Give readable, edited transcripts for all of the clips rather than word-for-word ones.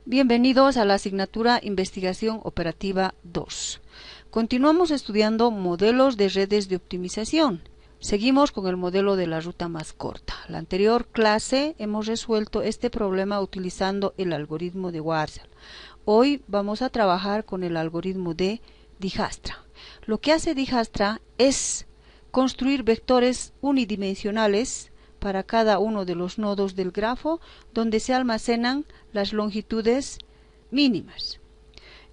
Bienvenidos a la asignatura Investigación Operativa 2. Continuamos estudiando modelos de redes de optimización. Seguimos con el modelo de la ruta más corta. La anterior clase hemos resuelto este problema utilizando el algoritmo de Warshall. Hoy vamos a trabajar con el algoritmo de Dijkstra. Lo que hace Dijkstra es construir vectores unidimensionales para cada uno de los nodos del grafo, donde se almacenan las longitudes mínimas.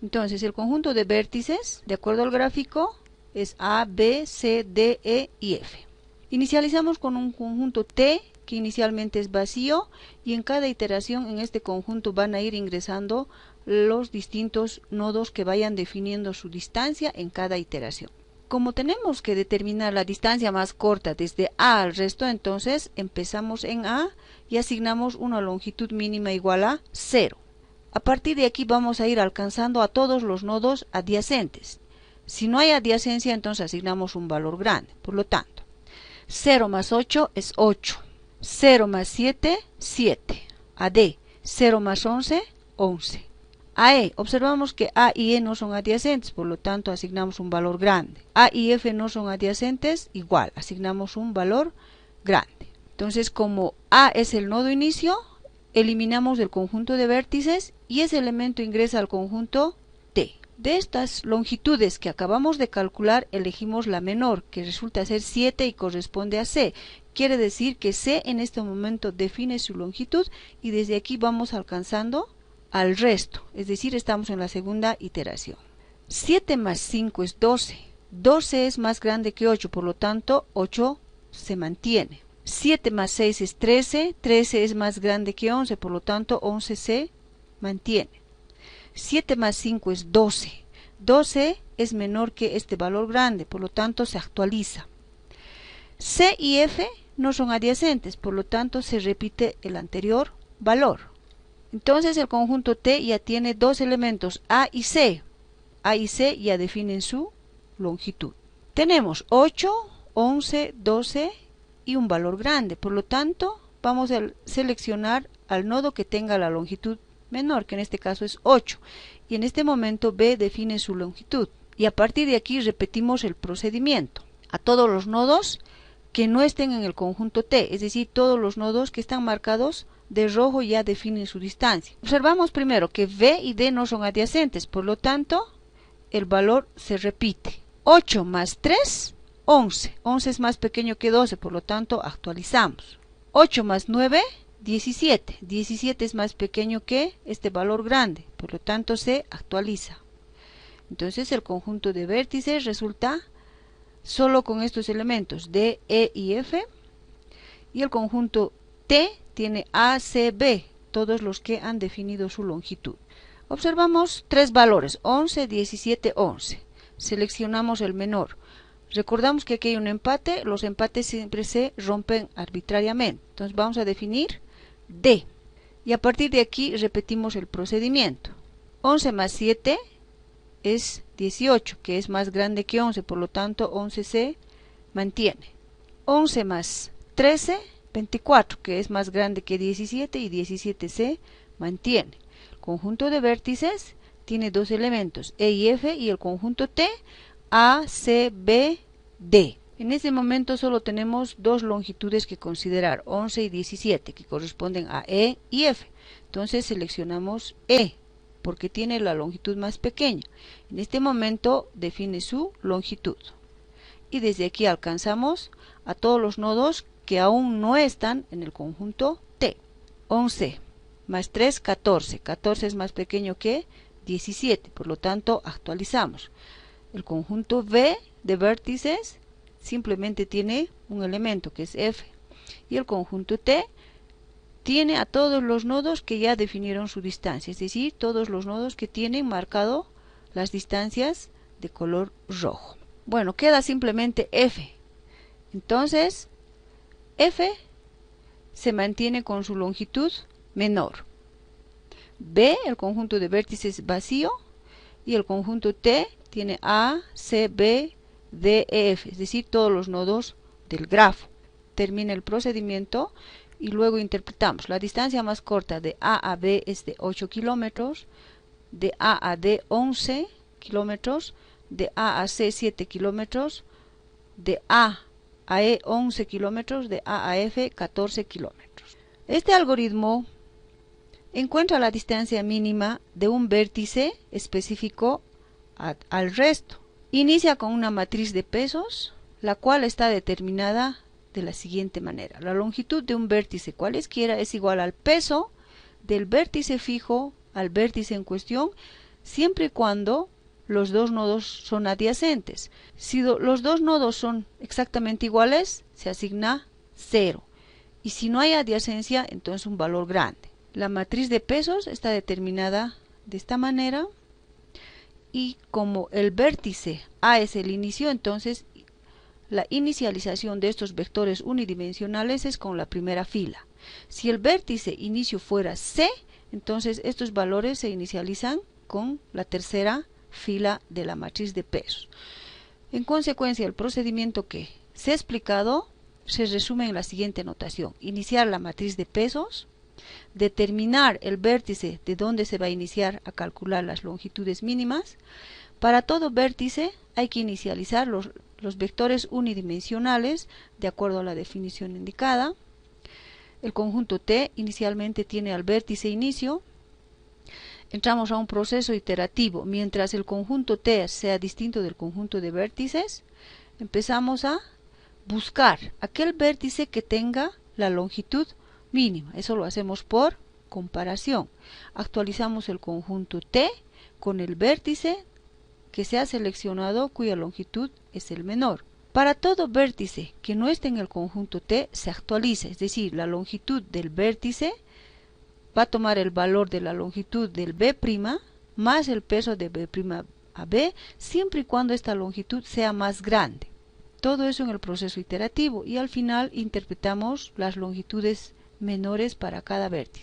Entonces, el conjunto de vértices, de acuerdo al gráfico, es A, B, C, D, E y F. Inicializamos con un conjunto T, que inicialmente es vacío, y en cada iteración en este conjunto van a ir ingresando los distintos nodos que vayan definiendo su distancia en cada iteración. Como tenemos que determinar la distancia más corta desde A al resto, entonces empezamos en A y asignamos una longitud mínima igual a 0. A partir de aquí vamos a ir alcanzando a todos los nodos adyacentes. Si no hay adyacencia, entonces asignamos un valor grande. Por lo tanto, 0 más 8 es 8. 0 más 7, 7. A D, 0 más 11, 11. A E, observamos que A y E no son adyacentes, por lo tanto asignamos un valor grande. A y F no son adyacentes, igual, asignamos un valor grande. Entonces, como A es el nodo inicio, eliminamos el conjunto de vértices y ese elemento ingresa al conjunto T. De estas longitudes que acabamos de calcular, elegimos la menor, que resulta ser 7 y corresponde a C. Quiere decir que C en este momento define su longitud y desde aquí vamos alcanzando al resto, es decir, estamos en la segunda iteración. 7 más 5 es 12. 12 es más grande que 8, por lo tanto 8 se mantiene. 7 más 6 es 13. 13 es más grande que 11, por lo tanto 11 se mantiene. 7 más 5 es 12. 12 es menor que este valor grande, por lo tanto se actualiza. C y F no son adyacentes, por lo tanto se repite el anterior valor. Entonces el conjunto T ya tiene dos elementos, A y C. A y C ya definen su longitud. Tenemos 8, 11, 12 y un valor grande. Por lo tanto, vamos a seleccionar al nodo que tenga la longitud menor, que en este caso es 8. Y en este momento B define su longitud. Y a partir de aquí repetimos el procedimiento. A todos los nodos que no estén en el conjunto T, es decir, todos los nodos que están marcados de rojo ya definen su distancia. Observamos primero que B y D no son adyacentes, por lo tanto, el valor se repite. 8 más 3, 11. 11 es más pequeño que 12, por lo tanto, actualizamos. 8 más 9, 17. 17 es más pequeño que este valor grande, por lo tanto, se actualiza. Entonces, el conjunto de vértices resulta solo con estos elementos D, E y F, y el conjunto T tiene A, C, B, todos los que han definido su longitud. Observamos tres valores, 11, 17, 11. Seleccionamos el menor. Recordamos que aquí hay un empate, los empates siempre se rompen arbitrariamente. Entonces vamos a definir D. Y a partir de aquí repetimos el procedimiento. 11 más 7 es 18, que es más grande que 11, por lo tanto 11 se mantiene. 11 más 13, 24, que es más grande que 17 y 17 se mantiene. El conjunto de vértices tiene dos elementos, E y F, y el conjunto T, A, C, B, D. En este momento solo tenemos dos longitudes que considerar, 11 y 17, que corresponden a E y F. Entonces seleccionamos E, porque tiene la longitud más pequeña. En este momento define su longitud. Y desde aquí alcanzamos a todos los nodos que aún no están en el conjunto T. 11 más 3, 14. 14 es más pequeño que 17, por lo tanto actualizamos. El conjunto V de vértices simplemente tiene un elemento que es F. Y el conjunto T tiene a todos los nodos que ya definieron su distancia, es decir, todos los nodos que tienen marcado las distancias de color rojo. Bueno, queda simplemente F. Entonces, F se mantiene con su longitud menor. B, el conjunto de vértices vacío, y el conjunto T tiene A, C, B, D, E, F, es decir, todos los nodos del grafo. Termina el procedimiento y luego interpretamos. La distancia más corta de A a B es de 8 kilómetros, de A a D 11 kilómetros, de A a C 7 kilómetros, de A a E 11 kilómetros, de A a F 14 kilómetros. Este algoritmo encuentra la distancia mínima de un vértice específico al resto. Inicia con una matriz de pesos, la cual está determinada de la siguiente manera. La longitud de un vértice cualesquiera es igual al peso del vértice fijo al vértice en cuestión, siempre y cuando los dos nodos son adyacentes. Si los dos nodos son exactamente iguales, se asigna 0. Y si no hay adyacencia, entonces un valor grande. La matriz de pesos está determinada de esta manera. Y como el vértice A es el inicio, entonces la inicialización de estos vectores unidimensionales es con la primera fila. Si el vértice inicio fuera C, entonces estos valores se inicializan con la tercera fila de la matriz de pesos. En consecuencia, el procedimiento que se ha explicado se resume en la siguiente notación: iniciar la matriz de pesos, determinar el vértice de donde se va a iniciar a calcular las longitudes mínimas. Para todo vértice hay que inicializar los vectores unidimensionales de acuerdo a la definición indicada. El conjunto T inicialmente tiene al vértice inicio. Entramos a un proceso iterativo. Mientras el conjunto T sea distinto del conjunto de vértices, empezamos a buscar aquel vértice que tenga la longitud mínima. Eso lo hacemos por comparación. Actualizamos el conjunto T con el vértice que se ha seleccionado cuya longitud es el menor. Para todo vértice que no esté en el conjunto T se actualiza, es decir, la longitud del vértice va a tomar el valor de la longitud del B' más el peso de B' a B, siempre y cuando esta longitud sea más grande. Todo eso en el proceso iterativo, y al final interpretamos las longitudes menores para cada vértice.